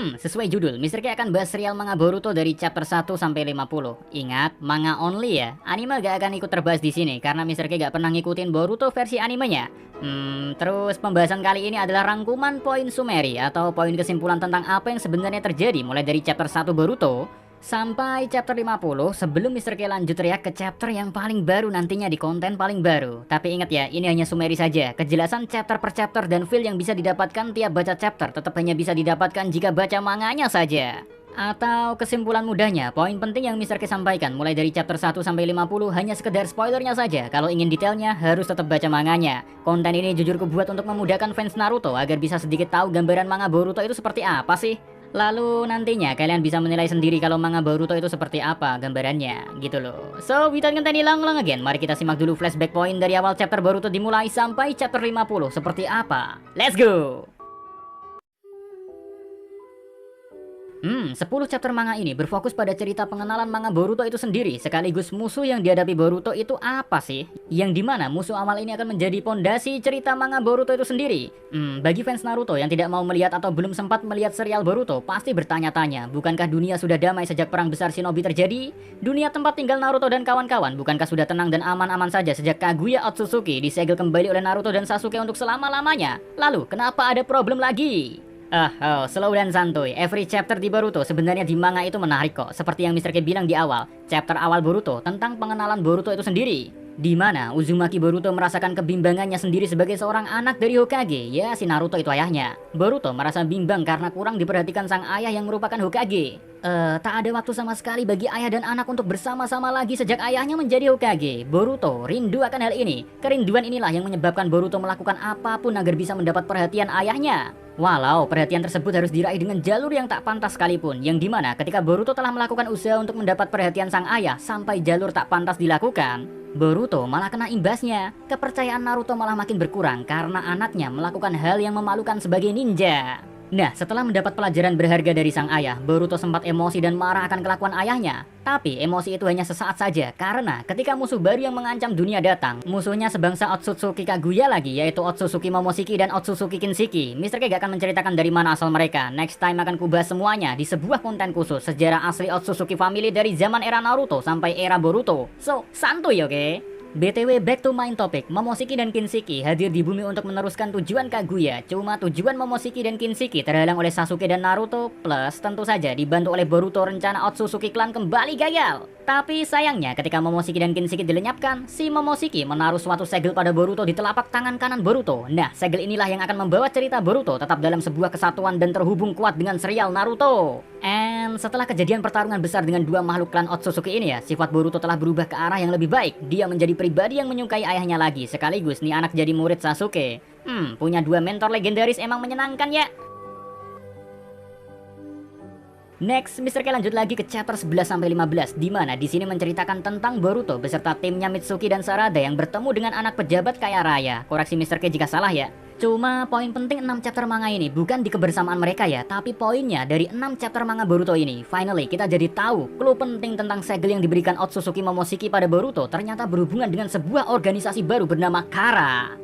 Sesuai judul, Mister K akan bahas serial manga Boruto dari chapter 1 sampai 50. Ingat, manga only ya. Anime gak akan ikut terbahas di sini karena Mister K gak pernah ngikutin Boruto versi animenya. Terus pembahasan kali ini adalah rangkuman poin summary atau poin kesimpulan tentang apa yang sebenarnya terjadi mulai dari chapter 1 Boruto sampai chapter 50 sebelum Mister K lanjut react ke chapter yang paling baru nantinya di konten paling baru. Tapi ingat ya, ini hanya summary saja. Kejelasan chapter per chapter dan feel yang bisa didapatkan tiap baca chapter tetap hanya bisa didapatkan jika baca manganya saja. Atau kesimpulan mudahnya, poin penting yang Mister K sampaikan mulai dari chapter 1 sampai 50 hanya sekedar spoilernya saja. Kalau ingin detailnya harus tetap baca manganya. Konten ini jujur kubuat untuk memudahkan fans Naruto agar bisa sedikit tahu gambaran manga Boruto itu seperti apa sih. Lalu nantinya kalian bisa menilai sendiri kalau manga Boruto itu seperti apa gambarannya gitu loh. So without any long again, mari kita simak dulu flashback point dari awal chapter Boruto dimulai sampai chapter 50 seperti apa. Let's go! 10 chapter manga ini berfokus pada cerita pengenalan manga Boruto itu sendiri, sekaligus musuh yang dihadapi Boruto itu apa sih? Yang dimana musuh awal ini akan menjadi pondasi cerita manga Boruto itu sendiri. Bagi fans Naruto yang tidak mau melihat atau belum sempat melihat serial Boruto, pasti bertanya-tanya, bukankah dunia sudah damai sejak perang besar Shinobi terjadi? Dunia tempat tinggal Naruto dan kawan-kawan, bukankah sudah tenang dan aman-aman saja sejak Kaguya Otsutsuki disegel kembali oleh Naruto dan Sasuke untuk selama-lamanya? Lalu, kenapa ada problem lagi? Slow dan santuy. Every chapter di Boruto sebenarnya di manga itu menarik kok. Seperti yang Mister K bilang di awal, chapter awal Boruto tentang pengenalan Boruto itu sendiri. Di mana Uzumaki Boruto merasakan kebimbangannya sendiri sebagai seorang anak dari Hokage. Ya, si Naruto itu ayahnya. Boruto merasa bimbang karena kurang diperhatikan sang ayah yang merupakan Hokage. Tak ada waktu sama sekali bagi ayah dan anak untuk bersama-sama lagi sejak ayahnya menjadi Hokage. Boruto rindu akan hal ini. Kerinduan inilah yang menyebabkan Boruto melakukan apapun agar bisa mendapat perhatian ayahnya. Walau perhatian tersebut harus diraih dengan jalur yang tak pantas sekalipun, yang dimana ketika Boruto telah melakukan usaha untuk mendapat perhatian sang ayah sampai jalur tak pantas dilakukan, Boruto malah kena imbasnya. Kepercayaan Naruto malah makin berkurang karena anaknya melakukan hal yang memalukan sebagai ninja. Nah, setelah mendapat pelajaran berharga dari sang ayah, Boruto sempat emosi dan marah akan kelakuan ayahnya. Tapi emosi itu hanya sesaat saja, karena ketika musuh baru yang mengancam dunia datang, musuhnya sebangsa Otsutsuki Kaguya lagi, yaitu Otsutsuki Momoshiki dan Otsutsuki Kinshiki. Mister K gak akan menceritakan dari mana asal mereka. Next time akan kubahas semuanya di sebuah konten khusus sejarah asli Otsutsuki Family dari zaman era Naruto sampai era Boruto. So, santuy oke? BTW back to main topic, Momoshiki dan Kinshiki hadir di bumi untuk meneruskan tujuan Kaguya. Cuma tujuan Momoshiki dan Kinshiki terhalang oleh Sasuke dan Naruto, plus tentu saja dibantu oleh Boruto rencana Otsutsuki Clan kembali gagal. Tapi sayangnya ketika Momoshiki dan Kinshiki dilenyapkan, si Momoshiki menaruh suatu segel pada Boruto di telapak tangan kanan Boruto. Nah, segel inilah yang akan membawa cerita Boruto tetap dalam sebuah kesatuan dan terhubung kuat dengan serial Naruto. And setelah kejadian pertarungan besar dengan dua makhluk klan Otsutsuki ini ya, sifat Boruto telah berubah ke arah yang lebih baik. Dia menjadi pribadi yang menyukai ayahnya lagi, sekaligus nih anak jadi murid Sasuke. Punya dua mentor legendaris emang menyenangkan ya. Next, Mister K lanjut lagi ke chapter 11 sampai 15, di mana di sini menceritakan tentang Boruto beserta timnya Mitsuki dan Sarada yang bertemu dengan anak pejabat kaya raya. Koreksi Mister K jika salah ya. Cuma poin penting 6 chapter manga ini bukan di kebersamaan mereka ya, tapi poinnya dari 6 chapter manga Boruto ini. Finally kita jadi tahu clue penting tentang segel yang diberikan Otsutsuki Momoshiki pada Boruto ternyata berhubungan dengan sebuah organisasi baru bernama Kara.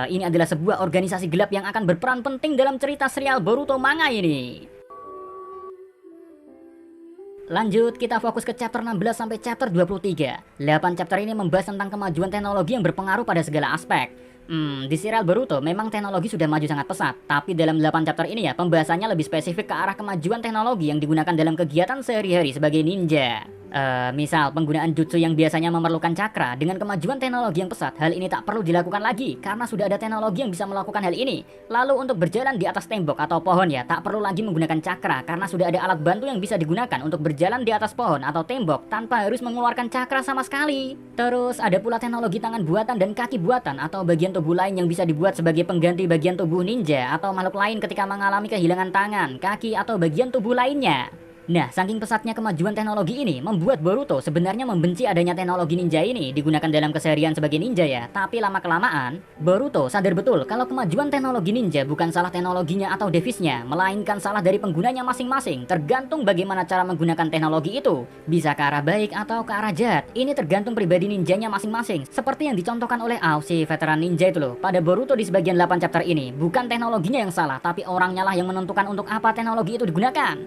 Ini adalah sebuah organisasi gelap yang akan berperan penting dalam cerita serial Boruto manga ini. Lanjut, kita fokus ke chapter 16 sampai chapter 23. 8 chapter ini membahas tentang kemajuan teknologi yang berpengaruh pada segala aspek. Di serial Boruto memang teknologi sudah maju sangat pesat, tapi dalam 8 chapter ini ya pembahasannya lebih spesifik ke arah kemajuan teknologi yang digunakan dalam kegiatan sehari-hari sebagai ninja. Misal penggunaan jutsu yang biasanya memerlukan cakra, dengan kemajuan teknologi yang pesat, hal ini tak perlu dilakukan lagi karena sudah ada teknologi yang bisa melakukan hal ini. Lalu untuk berjalan di atas tembok atau pohon ya, tak perlu lagi menggunakan cakra karena sudah ada alat bantu yang bisa digunakan untuk berjalan di atas pohon atau tembok tanpa harus mengeluarkan cakra sama sekali. Terus ada pula teknologi tangan buatan dan kaki buatan atau bagian tubuh lain yang bisa dibuat sebagai pengganti bagian tubuh ninja atau makhluk lain ketika mengalami kehilangan tangan, kaki atau bagian tubuh lainnya. Nah, saking pesatnya kemajuan teknologi ini membuat Boruto sebenarnya membenci adanya teknologi ninja ini digunakan dalam keseharian sebagai ninja ya. Tapi lama-kelamaan, Boruto sadar betul kalau kemajuan teknologi ninja bukan salah teknologinya atau devisnya, melainkan salah dari penggunanya masing-masing. Tergantung bagaimana cara menggunakan teknologi itu. Bisa ke arah baik atau ke arah jahat. Ini tergantung pribadi ninjanya masing-masing. Seperti yang dicontohkan oleh Ao, si veteran ninja itu loh. Pada Boruto di sebagian 8 chapter ini, bukan teknologinya yang salah, tapi orangnya lah yang menentukan untuk apa teknologi itu digunakan.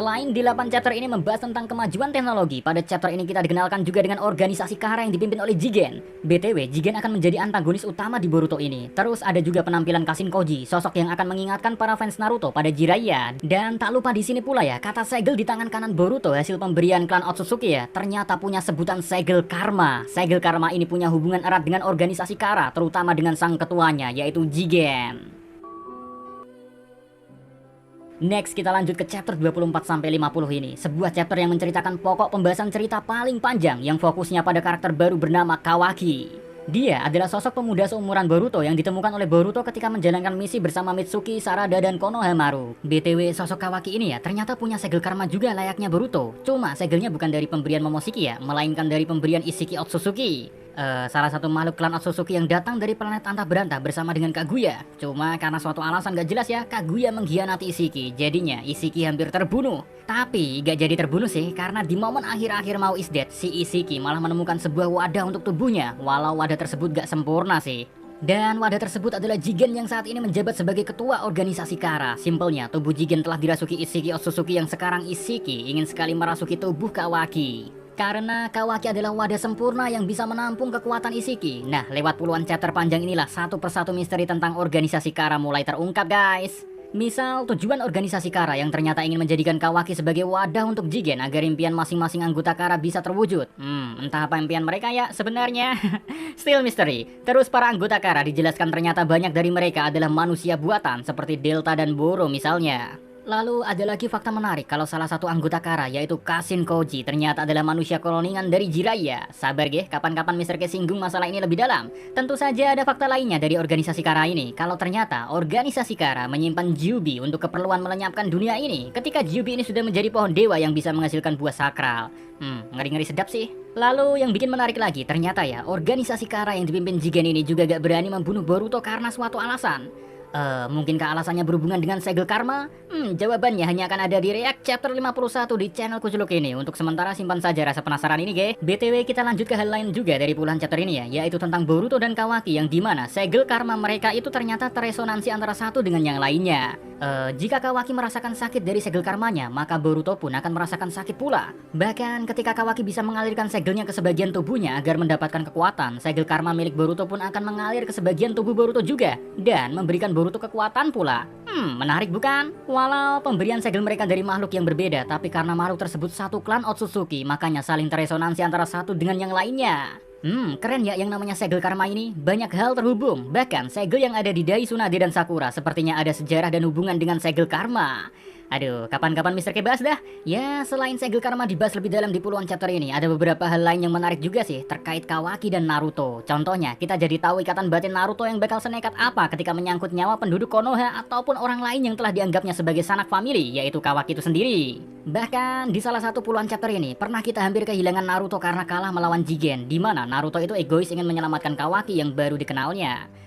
Selain di 8 chapter ini membahas tentang kemajuan teknologi, pada chapter ini kita dikenalkan juga dengan organisasi Kara yang dipimpin oleh Jigen. BTW, Jigen akan menjadi antagonis utama di Boruto ini. Terus ada juga penampilan Kashin Koji, sosok yang akan mengingatkan para fans Naruto pada Jiraiya. Dan tak lupa di sini pula ya, kata segel di tangan kanan Boruto hasil pemberian klan Otsutsuki ya, ternyata punya sebutan segel karma. Segel karma ini punya hubungan erat dengan organisasi Kara, terutama dengan sang ketuanya, yaitu Jigen. Next kita lanjut ke chapter 24-50 ini. Sebuah chapter yang menceritakan pokok pembahasan cerita paling panjang yang fokusnya pada karakter baru bernama Kawaki. Dia adalah sosok pemuda seumuran Boruto yang ditemukan oleh Boruto ketika menjalankan misi bersama Mitsuki, Sarada, dan Konohamaru. BTW, sosok Kawaki ini ya ternyata punya segel karma juga layaknya Boruto. Cuma segelnya bukan dari pemberian Momoshiki ya, melainkan dari pemberian Isshiki Otsutsuki. Salah satu makhluk klan Otsutsuki yang datang dari planet antah berantah bersama dengan Kaguya. Cuma karena suatu alasan gak jelas ya, Kaguya mengkhianati Isshiki. Jadinya Isshiki hampir terbunuh. Tapi gak jadi terbunuh sih, karena di momen akhir-akhir mau is dead, si Isshiki malah menemukan sebuah wadah untuk tubuhnya. Walau wadah tersebut gak sempurna sih. Dan wadah tersebut adalah Jigen yang saat ini menjabat sebagai ketua organisasi Kara. Simpelnya, tubuh Jigen telah dirasuki Isshiki Otsutsuki yang sekarang Isshiki ingin sekali merasuki tubuh Kawaki. Karena Kawaki adalah wadah sempurna yang bisa menampung kekuatan Isshiki. Nah, lewat puluhan chapter panjang inilah satu persatu misteri tentang organisasi Kara mulai terungkap guys. Misal tujuan organisasi Kara yang ternyata ingin menjadikan Kawaki sebagai wadah untuk Jigen agar impian masing-masing anggota Kara bisa terwujud. Entah apa impian mereka ya sebenarnya. Still mystery. Terus para anggota Kara dijelaskan ternyata banyak dari mereka adalah manusia buatan seperti Delta dan Boro misalnya. Lalu ada lagi fakta menarik kalau salah satu anggota Kara yaitu Kashin Koji ternyata adalah manusia koloningan dari Jiraiya. Sabar geh, kapan-kapan Mr. K singgung masalah ini lebih dalam. Tentu saja ada fakta lainnya dari organisasi Kara ini. Kalau ternyata organisasi Kara menyimpan Kyuubi untuk keperluan melenyapkan dunia ini. Ketika Kyuubi ini sudah menjadi pohon dewa yang bisa menghasilkan buah sakral. Ngeri-ngeri sedap sih. Lalu yang bikin menarik lagi, ternyata ya organisasi Kara yang dipimpin Jigen ini juga gak berani membunuh Boruto karena suatu alasan. Mungkinkah alasannya berhubungan dengan segel karma? Jawabannya hanya akan ada di React chapter 51 di channel Kuculuk ini. Untuk sementara simpan saja rasa penasaran ini ge. BTW kita lanjut ke hal lain juga dari puluhan chapter ini ya, yaitu tentang Boruto dan Kawaki yang dimana segel karma mereka itu ternyata teresonansi antara satu dengan yang lainnya. Jika Kawaki merasakan sakit dari segel karmanya, maka Boruto pun akan merasakan sakit pula. Bahkan ketika Kawaki bisa mengalirkan segelnya ke sebagian tubuhnya agar mendapatkan kekuatan, segel karma milik Boruto pun akan mengalir ke sebagian tubuh Boruto juga dan memberikan Boruto kekuatan pula. Menarik bukan? Walau pemberian segel mereka dari makhluk yang berbeda, tapi karena makhluk tersebut satu klan Otsutsuki, makanya saling teresonansi antara satu dengan yang lainnya. Keren ya yang namanya segel karma ini. Banyak hal terhubung. Bahkan segel yang ada di Dai Tsunade dan Sakura sepertinya ada sejarah dan hubungan dengan segel karma. Aduh, kapan-kapan Mr. K bahas dah. Ya, selain segel karma dibahas lebih dalam di puluhan chapter ini, ada beberapa hal lain yang menarik juga sih terkait Kawaki dan Naruto. Contohnya, kita jadi tahu ikatan batin Naruto yang bakal senekat apa ketika menyangkut nyawa penduduk Konoha ataupun orang lain yang telah dianggapnya sebagai sanak famili, yaitu Kawaki itu sendiri. Bahkan di salah satu puluhan chapter ini, pernah kita hampir kehilangan Naruto karena kalah melawan Jigen, di mana Naruto itu egois ingin menyelamatkan Kawaki yang baru dikenalnya.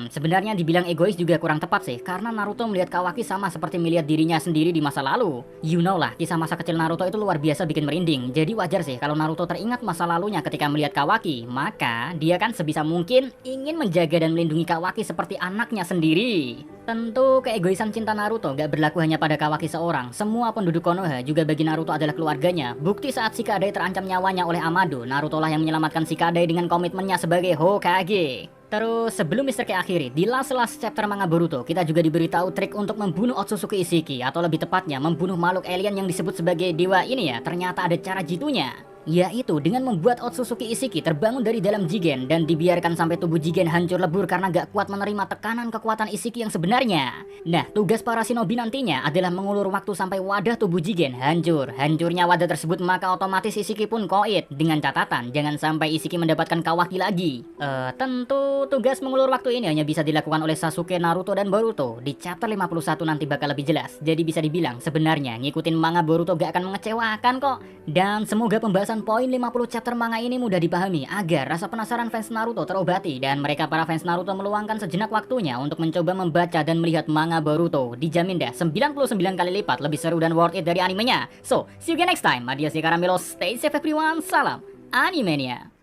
Sebenarnya dibilang egois juga kurang tepat sih, karena Naruto melihat Kawaki sama seperti melihat dirinya sendiri di masa lalu. You know lah, kisah masa kecil Naruto itu luar biasa bikin merinding. Jadi wajar sih kalau Naruto teringat masa lalunya ketika melihat Kawaki. Maka dia kan sebisa mungkin ingin menjaga dan melindungi Kawaki seperti anaknya sendiri. Tentu keegoisan cinta Naruto gak berlaku hanya pada Kawaki seorang. Semua penduduk Konoha juga bagi Naruto adalah keluarganya. Bukti saat Shikadai terancam nyawanya oleh Amado, Naruto lah yang menyelamatkan Shikadai dengan komitmennya sebagai Hokage. Terus sebelum Mr. K akhiri, di last chapter manga Boruto, kita juga diberitahu trik untuk membunuh Otsutsuki Isshiki, atau lebih tepatnya membunuh makhluk alien yang disebut sebagai dewa ini ya. Ternyata ada cara jitunya. Yaitu dengan membuat Otsutsuki Ishiki terbangun dari dalam Jigen dan dibiarkan sampai tubuh Jigen hancur lebur karena gak kuat menerima tekanan kekuatan Ishiki yang sebenarnya. Nah, tugas para shinobi nantinya adalah mengulur waktu sampai wadah tubuh Jigen hancur. Hancurnya wadah tersebut maka otomatis Ishiki pun koit, dengan catatan jangan sampai Ishiki mendapatkan Kawaki lagi. Tentu tugas mengulur waktu ini hanya bisa dilakukan oleh Sasuke, Naruto, dan Boruto. Di chapter 51 nanti bakal lebih jelas. Jadi bisa dibilang sebenarnya ngikutin manga Boruto gak akan mengecewakan kok. Dan semoga pembahasan poin 50 chapter manga ini mudah dipahami agar rasa penasaran fans Naruto terobati dan mereka para fans Naruto meluangkan sejenak waktunya untuk mencoba membaca dan melihat manga Boruto. Dijamin dah 99 kali lipat lebih seru dan worth it dari animenya. So, see you again next time. Adios ya Karamelos, stay safe everyone, salam Animania.